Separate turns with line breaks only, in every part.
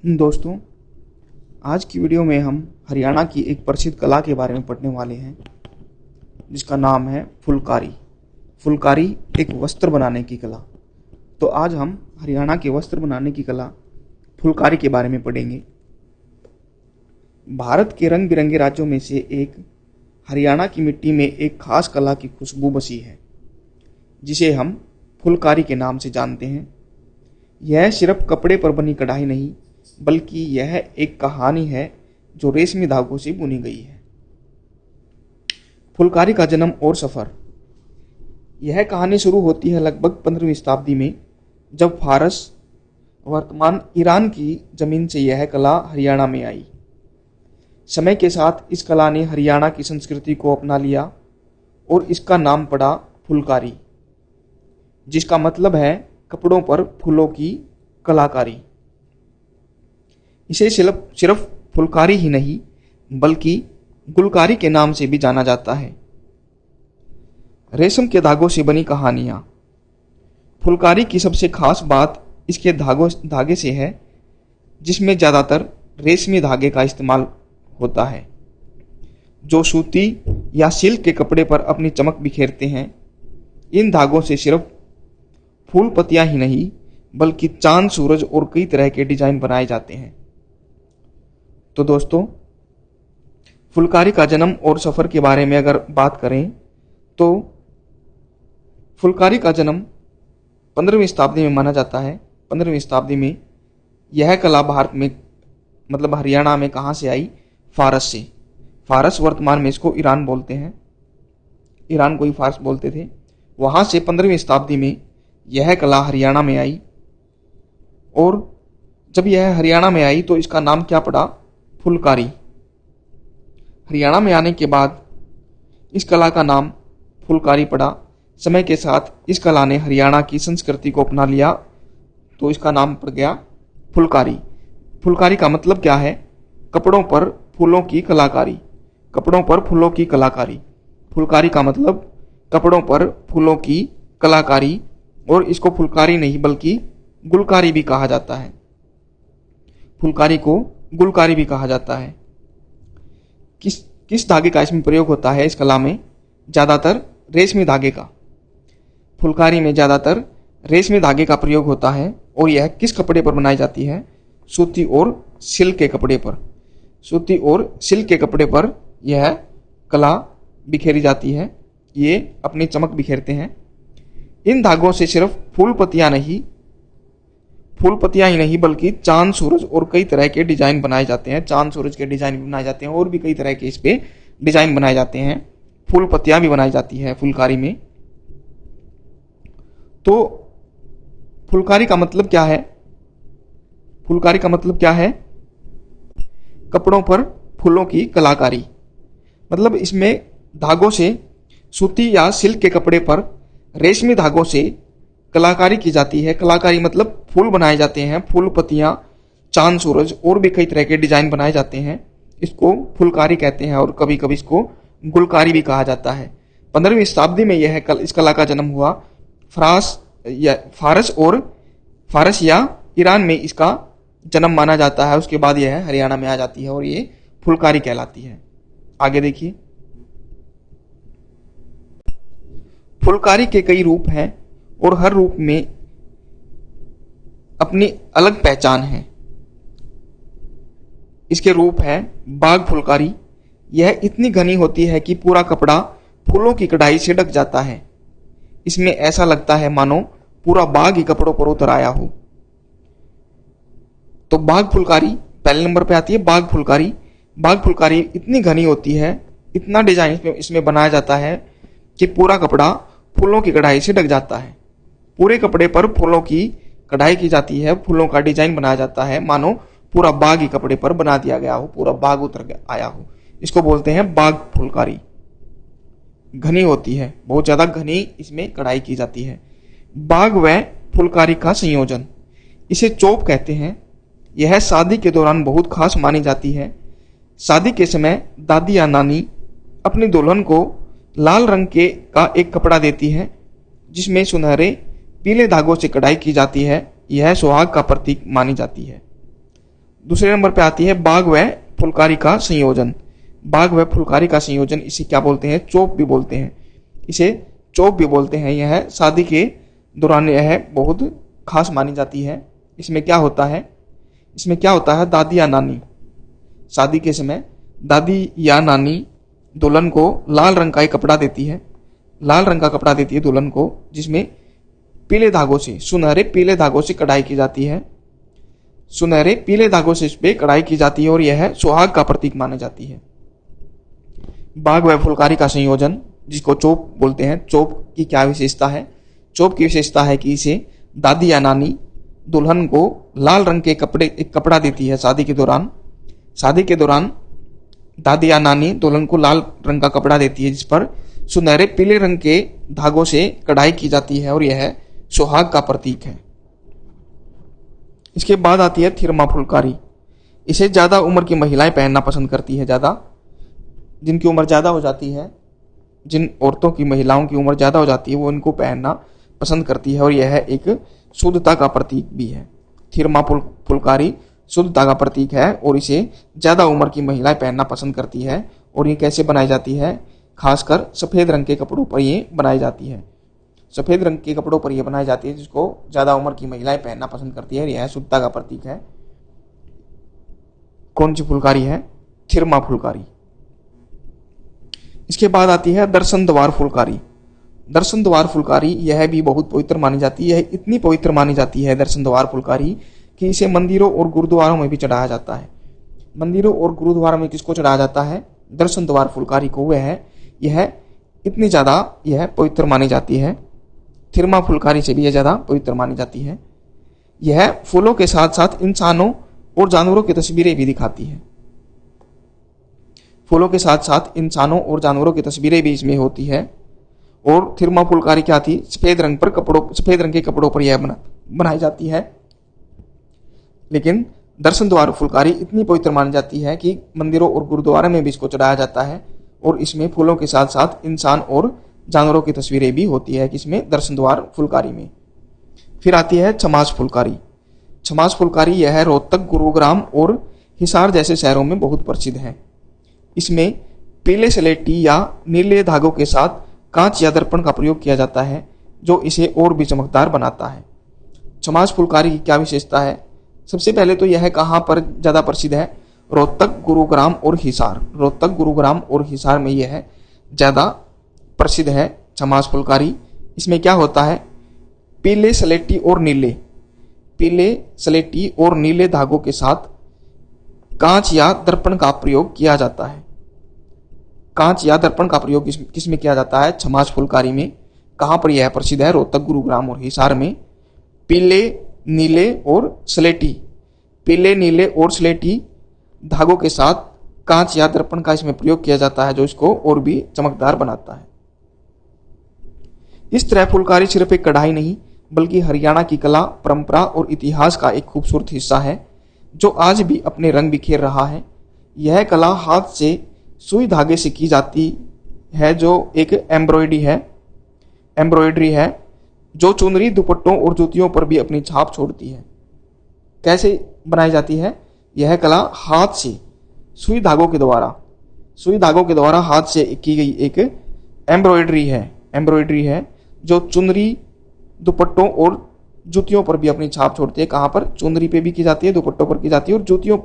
दोस्तों, आज की वीडियो में हम हरियाणा की एक प्रसिद्ध कला के बारे में पढ़ने वाले हैं जिसका नाम है फुलकारी। फुलकारी एक वस्त्र बनाने की कला। तो आज हम हरियाणा के वस्त्र बनाने की कला फुलकारी के बारे में पढ़ेंगे। भारत के रंग बिरंगे राज्यों में से एक हरियाणा की मिट्टी में एक खास कला की खुशबू बसी है जिसे हम फुलकारी के नाम से जानते हैं। यह सिर्फ कपड़े पर बनी कढ़ाई नहीं बल्कि यह एक कहानी है जो रेशमी धागों से बुनी गई है। फुलकारी का जन्म और सफर। यह कहानी शुरू होती है लगभग 15वीं शताब्दी में, जब फारस वर्तमान ईरान की जमीन से यह कला हरियाणा में आई। समय के साथ इस कला ने हरियाणा की संस्कृति को अपना लिया और इसका नाम पड़ा फुलकारी, जिसका मतलब है कपड़ों पर फूलों की कलाकारी। इसे सिर्फ फुलकारी ही नहीं बल्कि गुलकारी के नाम से भी जाना जाता है। रेशम के धागों से बनी कहानियां। फुलकारी की सबसे खास बात इसके धागे से है, जिसमें ज़्यादातर रेशमी धागे का इस्तेमाल होता है जो सूती या सिल्क के कपड़े पर अपनी चमक बिखेरते हैं। इन धागों से सिर्फ फूल पत्तियां ही नहीं बल्कि चांद, सूरज और कई तरह के डिजाइन बनाए जाते हैं। तो दोस्तों, फुलकारी का जन्म और सफ़र के बारे में अगर बात करें तो फुलकारी का जन्म 15वीं शताब्दी में माना जाता है। 15वीं शताब्दी में यह कला भारत में मतलब हरियाणा में कहाँ से आई? फारस से। फारस वर्तमान में इसको ईरान बोलते हैं, ईरान को ही फारस बोलते थे। वहाँ से 15वीं शताब्दी में यह कला हरियाणा में आई और जब यह हरियाणा में आई तो इसका नाम क्या पड़ा? फुलकारी। हरियाणा में आने के बाद इस कला का नाम फुलकारी पड़ा। समय के साथ इस कला ने हरियाणा की संस्कृति को अपना लिया तो इसका नाम पड़ गया फुलकारी। फुलकारी का मतलब क्या है? कपड़ों पर फूलों की कलाकारी। कपड़ों पर फूलों की कलाकारी। फुलकारी का मतलब कपड़ों पर फूलों की कलाकारी, और इसको फुलकारी नहीं बल्कि गुलकारी भी कहा जाता है। फुलकारी को गुलकारी भी कहा जाता है। किस धागे का इसमें प्रयोग होता है? इस कला में ज़्यादातर रेशमी धागे का। फुलकारी में ज़्यादातर रेशमी धागे का प्रयोग होता है और यह किस कपड़े पर बनाई जाती है? सूती और सिल्क के कपड़े पर। सूती और सिल्क के कपड़े पर यह कला बिखेरी जाती है। ये अपनी चमक बिखेरते हैं। इन धागों से सिर्फ फूल पत्तियां ही नहीं बल्कि चांद, सूरज और कई तरह के डिजाइन बनाए जाते हैं। चांद, सूरज के डिजाइन भी बनाए जाते हैं और भी कई तरह के इस पे डिजाइन बनाए जाते हैं। फूल पत्तियां भी बनाई जाती है फुलकारी में। तो फुलकारी का मतलब क्या है? फुलकारी का मतलब क्या है? कपड़ों पर फूलों की कलाकारी। मतलब इसमें धागों से, सूती या सिल्क के कपड़े पर रेशमी धागों से कलाकारी की जाती है। कलाकारी मतलब फूल बनाए जाते हैं, फूल पत्तियां, चांद, सूरज और भी कई तरह के डिजाइन बनाए जाते हैं। इसको फुलकारी कहते हैं और कभी कभी इसको गुलकारी भी कहा जाता है। 15वीं शताब्दी में इस कला का जन्म हुआ। फारस या ईरान में इसका जन्म माना जाता है। उसके बाद यह हरियाणा में आ जाती है और ये फुलकारी कहलाती है। आगे देखिए। फुलकारी के कई रूप हैं और हर रूप में अपनी अलग पहचान है। इसके रूप है बाग फुलकारी। यह इतनी घनी होती है कि पूरा कपड़ा फूलों की कढ़ाई से ढक जाता है। इसमें ऐसा लगता है मानो पूरा बाग ही कपड़ों पर उतर आया हो। तो बाग फुलकारी पहले नंबर पे आती है। बाग फुलकारी। बाग फुलकारी इतनी घनी होती है, इतना डिजाइन इसमें बनाया जाता है कि पूरा कपड़ा फूलों की कढ़ाई से ढक जाता है। पूरे कपड़े पर फूलों की कढ़ाई की जाती है, फूलों का डिजाइन बनाया जाता है, मानो पूरा बाग ही कपड़े पर बना दिया गया हो, पूरा बाग उतर आया हो। इसको बोलते हैं बाग फुलकारी। घनी होती है, बहुत ज्यादा घनी इसमें कढ़ाई की जाती है। बाग व फुलकारी का संयोजन, इसे चोप कहते हैं। यह शादी के दौरान बहुत खास मानी जाती है। शादी के समय दादी या नानी अपनी दुल्हन को लाल रंग का एक कपड़ा देती है जिसमें सुनहरे पीले धागों से कढ़ाई की जाती है। यह सुहाग का प्रतीक मानी जाती है। दूसरे नंबर पे आती है बाग व फुलकारी का संयोजन। बाग व फुलकारी का संयोजन, इसे क्या बोलते हैं? चोप भी बोलते हैं, इसे चोप भी बोलते हैं। यह शादी के दौरान यह बहुत खास मानी जाती है। इसमें क्या होता है? इसमें क्या होता है? दादी या नानी, शादी के समय दादी या नानी दुल्हन को लाल रंग का एक कपड़ा देती है, लाल रंग का कपड़ा देती है दुल्हन को, जिसमें पीले धागों से, सुनहरे पीले धागों से कढ़ाई की जाती है, सुनहरे पीले धागों से इस पे कढ़ाई की जाती है और यह सुहाग का प्रतीक मानी जाती है। बाग व फुलकारी का संयोजन, जिसको चोप बोलते हैं, चोप की क्या विशेषता है? चोप की विशेषता है कि इसे दादी या नानी दुल्हन को लाल रंग के एक कपड़ा देती है शादी के दौरान। शादी के दौरान दादी या नानी दुल्हन को लाल रंग का कपड़ा देती है, जिस पर सुनहरे पीले रंग के धागों से कढ़ाई की जाती है और यह सुहाग का प्रतीक है। इसके बाद आती है थिरमा फुलकारी। इसे ज्यादा उम्र की महिलाएं पहनना पसंद करती है। ज्यादा, जिनकी उम्र ज्यादा हो जाती है, जिन औरतों की, महिलाओं की उम्र ज्यादा हो जाती है, वो इनको पहनना पसंद करती है और यह एक शुद्धता का प्रतीक भी है। थिरमा फुलकारी शुद्धता का प्रतीक है और इसे ज्यादा उम्र की महिलाएं पहनना पसंद करती है। और ये कैसे बनाई जाती है? खासकर सफेद रंग के कपड़ों पर ये बनाई जाती है। सफेद रंग के कपड़ों पर यह बनाई जाती है, जिसको ज्यादा उम्र की महिलाएं पहनना पसंद करती है। यह शुद्धता का प्रतीक है। कौन सी फुलकारी है? थिरमा फुलकारी। इसके बाद आती है दर्शन द्वार फुलकारी। दर्शन द्वार फुलकारी यह भी बहुत पवित्र मानी जाती है। यह इतनी पवित्र मानी जाती है दर्शन द्वार फुलकारी कि इसे मंदिरों और गुरुद्वारों में भी चढ़ाया जाता है। मंदिरों और गुरुद्वारों में किसको चढ़ाया जाता है? दर्शन द्वार फुलकारी को। वह यह इतनी ज्यादा यह पवित्र मानी जाती है, थिरमा फुलकारी से भी यह ज्यादा पवित्र मानी जाती है। यह फूलों के साथ साथ इंसानों और जानवरों की तस्वीरें भी दिखाती है। फूलों के साथ साथ इंसानों और जानवरों की तस्वीरें भी इसमें होती है। और थिरमा फुलकारी क्या थी? सफेद रंग के कपड़ों पर यह बनाई जाती है। लेकिन दर्शन द्वार फुलकारी इतनी पवित्र मानी जाती है कि मंदिरों और गुरुद्वारे में भी इसको चढ़ाया जाता है और इसमें फूलों के साथ साथ इंसान और जानवरों की तस्वीरें भी होती है, किसमें? दर्शन द्वार फुलकारी में। फिर आती है छमास फुलकारी। छमास फुलकारी यह रोहतक, गुरुग्राम और हिसार जैसे शहरों में बहुत प्रसिद्ध है। इसमें पीले स्लेटी या नीले धागों के साथ कांच या दर्पण का प्रयोग किया जाता है, जो इसे और भी चमकदार बनाता है। छमास फुलकारी की क्या विशेषता है? सबसे पहले तो यह कहाँ पर ज्यादा प्रसिद्ध है? रोहतक, गुरुग्राम और हिसार। रोहतक, गुरुग्राम और हिसार में यह ज्यादा प्रसिद्ध है छमास फुलकारी। इसमें क्या होता है? पीले स्लेटी और नीले धागों के साथ कांच या दर्पण का प्रयोग किया जाता है। कांच या दर्पण का प्रयोग किसमें किया जाता है? छमास फुलकारी में। कहां पर यह प्रसिद्ध है? रोहतक, गुरुग्राम और हिसार में। पीले नीले और स्लेटी धागों के साथ कांच या दर्पण का इसमें प्रयोग किया जाता है, जो इसको और भी चमकदार बनाता है। इस तरह फुलकारी सिर्फ एक कढ़ाई नहीं, बल्कि हरियाणा की कला, परंपरा और इतिहास का एक खूबसूरत हिस्सा है, जो आज भी अपने रंग बिखेर रहा है। यह कला हाथ से सुई धागे से की जाती है, जो एक एम्ब्रॉयडरी है, जो चुनरी, दुपट्टों और जूतियों पर भी अपनी छाप छोड़ती है। कैसे बनाई जाती है? यह कला हाथ से सुई धागों के द्वारा हाथ से की गई एक एम्ब्रॉयडरी है, जो चुनरी, दुपट्टों और जूतियों पर भी अपनी छाप छोड़ती है। कहां पर? चुनरी पे भी की जाती है, दुपट्टों पर की जाती है और जूतियों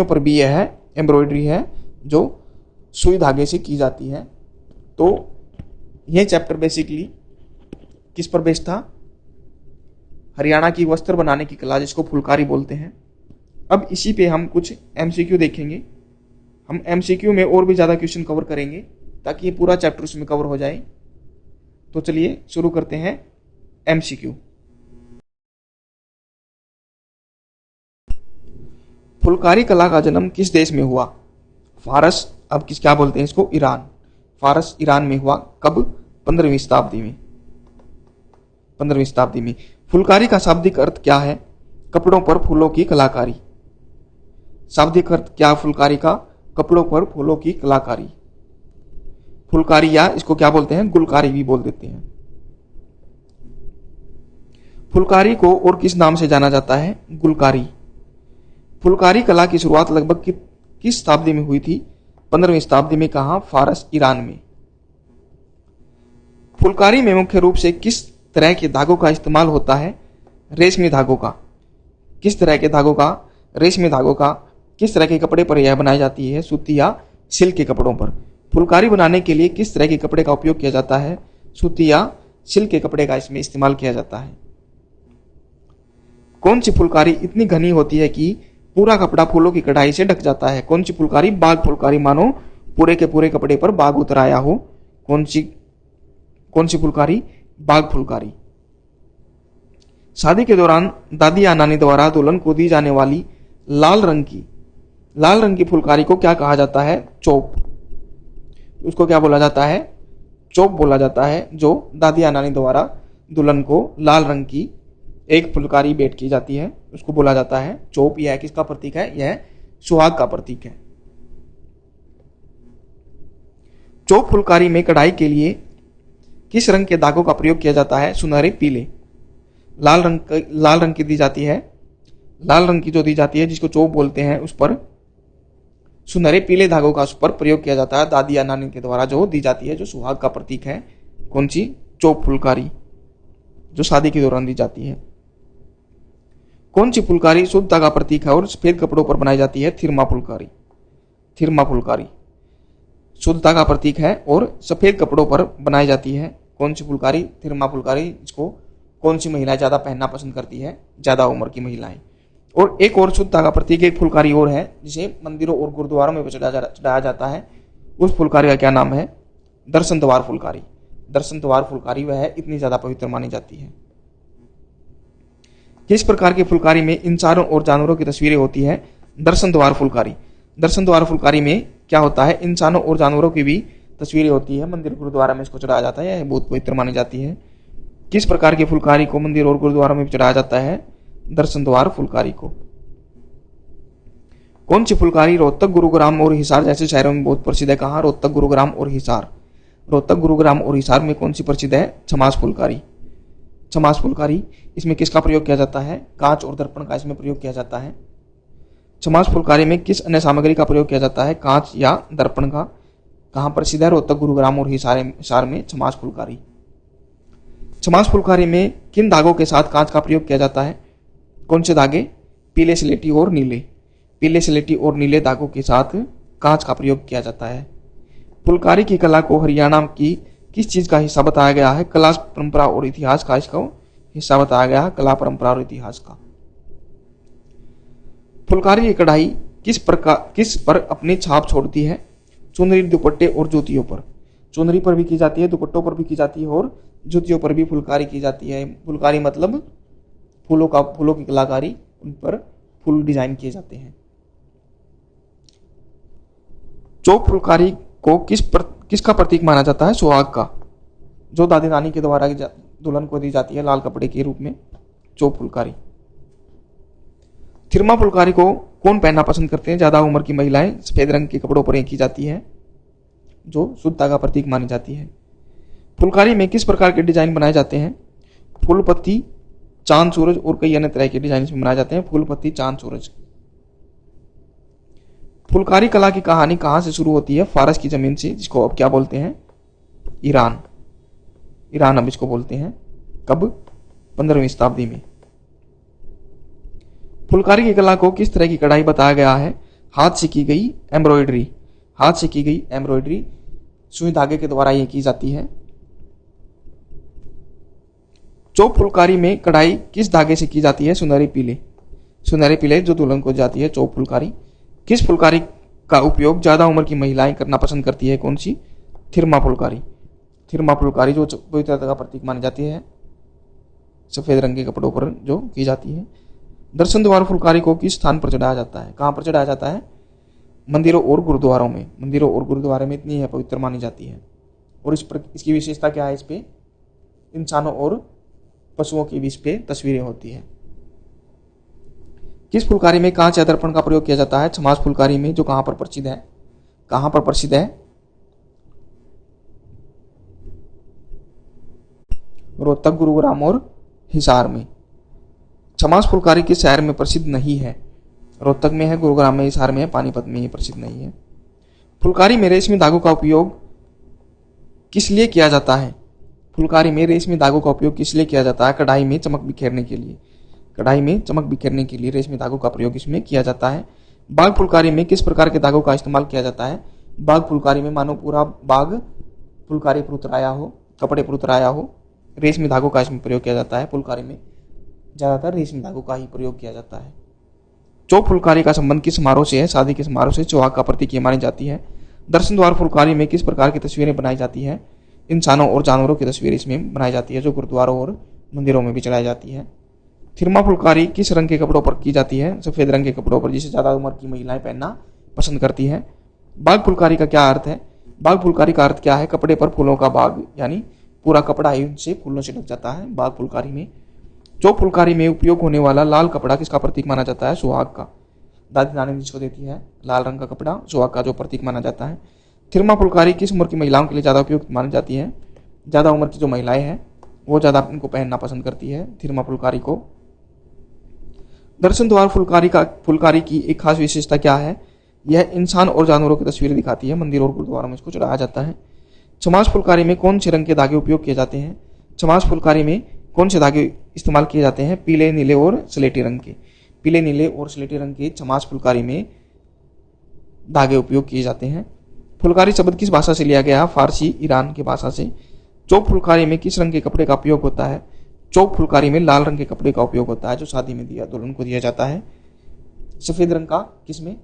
पर भी यह एम्ब्रॉयडरी है, जो सुई धागे से की जाती है। तो यह चैप्टर बेसिकली किस पर बेस्ड था? हरियाणा की वस्त्र बनाने की कला, जिसको फुलकारी बोलते हैं। अब इसी पे हम कुछ एमसीक्यू देखेंगे। हम एमसीक्यू में और भी ज्यादा क्वेश्चन कवर करेंगे ताकि ये पूरा चैप्टर उसमें कवर हो जाए। तो चलिए शुरू करते हैं एमसीक्यू। फुलकारी कला का जन्म किस देश में हुआ? फारस, अब क्या बोलते हैं इसको? ईरान। फारस, ईरान में हुआ। कब? 15वीं शताब्दी में। फुलकारी का शाब्दिक अर्थ क्या है? कपड़ों पर फूलों की कलाकारी। शाब्दिक अर्थ क्या फुलकारी का? कपड़ों पर फूलों की कलाकारी। फुलकारी, या इसको क्या बोलते हैं? गुलकारी भी बोल देते हैं। फुलकारी को और किस नाम से जाना जाता है? गुलकारी। फुलकारी कला की शुरुआत लगभग किस शताब्दी में हुई थी? 15वीं शताब्दी में। कहाँ? फारस, ईरान में। फुलकारी में मुख्य रूप से किस तरह के धागों का इस्तेमाल होता है? रेशमी धागों का। किस तरह के धागों का? रेशमी धागों का। किस तरह के कपड़े पर यह बनाई जाती है? सूती या सिल्क के कपड़ों पर। फुलकारी बनाने के लिए किस तरह के कपड़े का उपयोग किया जाता है? सूती या सिल्क के कपड़े का इसमें इस्तेमाल किया जाता है। कौन सी फुलकारी इतनी घनी होती है कि पूरा कपड़ा फूलों की कढ़ाई से ढक जाता है? कौन सी फुलकारी? बाग फुलकारी, मानो पूरे के पूरे कपड़े पर बाग उतर आया हो। कौन सी फुलकारी? बाग फुलकारी। शादी के दौरान दादी या नानी द्वारा दुल्हन को दी जाने वाली लाल रंग की फुलकारी को क्या कहा जाता है? चोप। उसको क्या बोला जाता है? चोप बोला जाता है। जो दादी या नानी द्वारा दुल्हन को लाल रंग की एक फुलकारी भेंट की जाती है, उसको बोला जाता है चोप। यह किसका प्रतीक है? यह सुहाग का प्रतीक है। चोप फुलकारी में कढ़ाई के लिए किस रंग के धागों का प्रयोग किया जाता है? सुनहरे, पीले। लाल रंग की दी जाती है। लाल रंग की जो दी जाती है, जिसको चोप बोलते हैं, उस पर सुनहरे पीले धागों का उस पर प्रयोग किया जाता है दादी या नानी के द्वारा जो दी जाती है, जो सुहाग का प्रतीक है। कौन सी? चोप फुलकारी, जो शादी के दौरान दी जाती है। कौन सी फुलकारी शुद्धता का प्रतीक है और सफेद कपड़ों पर बनाई जाती है? थिरमा फुलकारी। थिरमा फुलकारी शुद्धता का प्रतीक है और सफेद कपड़ों पर बनाई जाती है। कौन सी फुलकारी? थिरमा फुलकारी। इसको कौन सी महिलाएं ज्यादा पहनना पसंद करती है? ज्यादा उम्र की महिलाएं। और एक और शुद्धता का प्रतीक एक फुलकारी और है, जिसे मंदिरों और गुरुद्वारों में चढ़ाया जाता है। उस फुलकारी का क्या नाम है? दर्शन द्वार फुलकारी। दर्शन द्वार फुलकारी वह इतनी ज्यादा पवित्र मानी जाती है। किस प्रकार की फुलकारी में इंसानों और जानवरों की तस्वीरें होती है? दर्शन द्वार फुलकारी। दर्शन द्वार फुलकारी में क्या होता है? इंसानों और जानवरों की भी तस्वीरें होती है। मंदिर गुरुद्वारा में इसको चढ़ाया जाता है, यह बहुत पवित्र मानी जाती है। किस प्रकार की फुलकारी को मंदिर और गुरुद्वारों में चढ़ाया जाता है? दर्शन द्वार फुलकारी को। कौन सी फुलकारी रोहतक, गुरुग्राम और हिसार जैसे शहरों में बहुत प्रसिद्ध है? कहाँ? रोहतक, गुरुग्राम और हिसार। रोहतक, गुरुग्राम और हिसार में कौन सी प्रसिद्ध है? छमास फुलकारी। छमास फुलकारी। इसमें किसका प्रयोग किया जाता है? कांच और दर्पण का इसमें प्रयोग किया जाता है। छमास फुलकारी में किस अन्य सामग्री का प्रयोग किया जाता है? कांच या दर्पण का। कहाँ प्रसिद्ध है? रोहतक, गुरुग्राम और हिसार में छमास फुलकारी। छमास फुलकारी में किन धागों के साथ कांच का प्रयोग किया जाता है? कौन से धागे? पीले, स्लेटी और नीले। पीले, स्लेटी और नीले धागों के साथ कांच का प्रयोग किया जाता है। फुलकारी की कला को हरियाणा की किस चीज का हिस्सा बताया गया है? कला, परंपरा और इतिहास का इसको हिस्सा बताया गया है। कला, परंपरा और इतिहास का। फुलकारी की कढ़ाई किस पर अपनी छाप छोड़ती है? चुनरी, दुपट्टे और जूतियों पर। चुनरी पर भी की जाती है, दुपट्टों पर भी की जाती है और जूतियों पर भी फुलकारी की जाती है। फुलकारी मतलब फूलों की कलाकारी, उन पर फूल डिजाइन किए जाते हैं। चोप फुलकारी को किसका प्रतीक माना जाता है? सुहाग का, जो दादी नानी के द्वारा दुल्हन को दी जाती है लाल कपड़े के रूप में। चोप फुलकारी। थिरमा फुलकारी को कौन पहनना पसंद करते हैं? ज्यादा उम्र की महिलाएं। सफेद रंग के कपड़ों पर की जाती है, जो शुद्धता का प्रतीक मानी जाती है। फुलकारी में किस प्रकार के डिजाइन बनाए जाते हैं? फूल, पत्ती, चांद, सूरज और कई अन्य तरह के डिजाइन इसमें बनाए जाते हैं। फूल, पत्ती, चांद, सूरज। फुलकारी कला की कहानी कहां से शुरू होती है? फारस की जमीन से, जिसको अब क्या बोलते हैं? ईरान। ईरान अब इसको बोलते हैं। कब? 15वीं शताब्दी में। फुलकारी की कला को किस तरह की कढ़ाई बताया गया है? हाथ से की गई एम्ब्रॉयडरी। हाथ से की गई एम्ब्रॉयडरी, सुई धागे के द्वारा ये की जाती है। चोप फुलकारी में कढ़ाई किस धागे से की जाती है? सुनहरे पीले। सुनहरे पीले जो दुल्हन को जाती है, चोप फुलकारी। किस फुलकारी का उपयोग ज्यादा उम्र की महिलाएं करना पसंद करती है? कौन सी? थिरमा फुलकारी। थिरमा फुलकारी जो पवित्रता का प्रतीक मानी जाती है, सफेद रंग के कपड़ों पर जो की जाती है। दर्शन द्वार फुलकारी को किस स्थान पर चढ़ाया जाता है? कहां पर चढ़ाया जाता है? मंदिरों और गुरुद्वारों में। मंदिरों और गुरुद्वारे में इतनी है पवित्र मानी जाती है। और इसकी विशेषता क्या है? इस पे इंसानों और पशुओं की भी इस पे तस्वीरें होती है। किस फुलकारी में कांच या दर्पण का प्रयोग किया जाता है? छमास फुलकारी में, जो कहां पर प्रसिद्ध है? कहां पर प्रसिद्ध है? रोहतक, गुरुग्राम और हिसार में। छमास फुलकारी किस शहर में प्रसिद्ध नहीं है? रोहतक में है, गुरुग्राम में, हिसार में है, पानीपत में ये प्रसिद्ध नहीं है। फुलकारी में रेशमी धागों का उपयोग किस लिए किया जाता है? फुलकारी में रेशमी धागों का उपयोग किस लिए किया जाता है? कढ़ाई में चमक बिखेरने के लिए। कढ़ाई में चमक बिखेरने के लिए रेशमी धागों का प्रयोग इसमें किया जाता है। बाग फुलकारी में किस प्रकार के धागों का इस्तेमाल किया जाता है? बाग फुलकारी में मानो पूरा बाग फुलकारी पर उतराया हो, कपड़े पर उतराया हो, रेशमी धागों का इसमें प्रयोग किया जाता है। फुलकारी में ज़्यादातर रेशमी धागों का ही प्रयोग किया जाता है। चौक फुलकारी का संबंध किस समारोह से है? शादी के समारोह से। सुहाग का प्रतीक ये मानी जाती है। दर्शन द्वार फुलकारी में किस प्रकार की तस्वीरें बनाई जाती है? इंसानों और जानवरों की तस्वीर इसमें बनाई जाती है, जो गुरुद्वारों और मंदिरों में भी चलाई जाती है। थिरमा फुलकारी किस रंग के कपड़ों पर की जाती है? सफेद रंग के कपड़ों पर, जिसे ज़्यादा उम्र की महिलाएं पहनना पसंद करती है। बाग फुलकारी का क्या अर्थ है? बाग फुलकारी का अर्थ क्या है? कपड़े पर फूलों का बाग, यानी पूरा कपड़ा ही उनसे फूलों से ढक जाता है बाग फुलकारी में। चौक फुलकारी में उपयोग होने वाला लाल कपड़ा किसका प्रतीक माना जाता है? सुहाग का। दादी नानी जिसको देती है लाल रंग का कपड़ा, सुहाग का जो प्रतीक माना जाता है। थिरमा फुलकारी किस उम्र की महिलाओं के लिए ज़्यादा उपयुक्त मानी जाती है? ज़्यादा उम्र की जो महिलाएं हैं वो ज़्यादा इनको पहनना पसंद करती है थिरमा फुलकारी को। दर्शन द्वार फुलकारी की एक खास विशेषता क्या है? यह इंसान और जानवरों की तस्वीरें दिखाती है। मंदिर और गुरुद्वारों में इसको चढ़ाया जाता है। छमास फुलकारी में कौन से रंग के धागे उपयोग किए जाते हैं? छमास फुलकारी में कौन से धागे इस्तेमाल किए जाते हैं? पीले, नीले और स्लेटी रंग के। पीले, नीले और स्लेटी रंग के छमास फुलकारी में धागे उपयोग किए जाते हैं। फुलकारी शब्द किस भाषा से लिया गया? फारसी, ईरान की भाषा से। चौक फुलकारी में किस रंग के कपड़े का उपयोग होता है? चौक फुलकारी में लाल रंग के कपड़े का उपयोग होता है, जो शादी में दुल्हन को दिया जाता है। सफेद रंग का किसमें?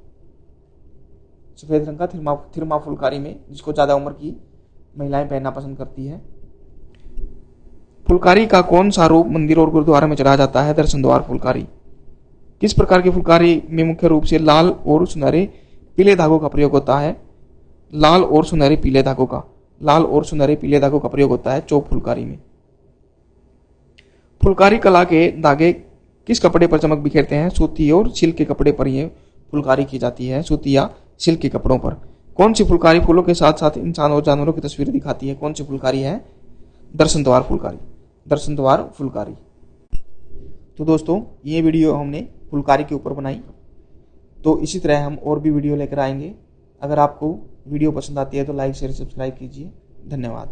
सफेद रंग का थिरमा फुलकारी में, जिसको ज्यादा उम्र की महिलाएं पहनना पसंद करती है। फुलकारी का कौन सा रूप मंदिर और गुरुद्वारा में चढ़ाया जाता है? दर्शन द्वार फुलकारी। किस प्रकार की फुलकारी में मुख्य रूप से लाल और सुनहरे पीले धागों का प्रयोग होता है? लाल और सुनहरे पीले धागों का प्रयोग होता है चौक फुलकारी में। फुलकारी कला के धागे किस कपड़े पर चमक बिखेरते हैं? सूती और सिल्क के कपड़े पर यह फुलकारी की जाती है, सूती या सिल्क के कपड़ों पर। कौन सी फुलकारी फूलों के साथ साथ इंसान और जानवरों की तस्वीर दिखाती है? कौन सी फुलकारी है? दर्शन द्वार फुलकारी। तो दोस्तों, ये वीडियो हमने फुलकारी के ऊपर बनाई। तो इसी तरह हम और भी वीडियो लेकर आएंगे। अगर आपको वीडियो पसंद आती है तो लाइक, शेयर, सब्सक्राइब कीजिए। धन्यवाद।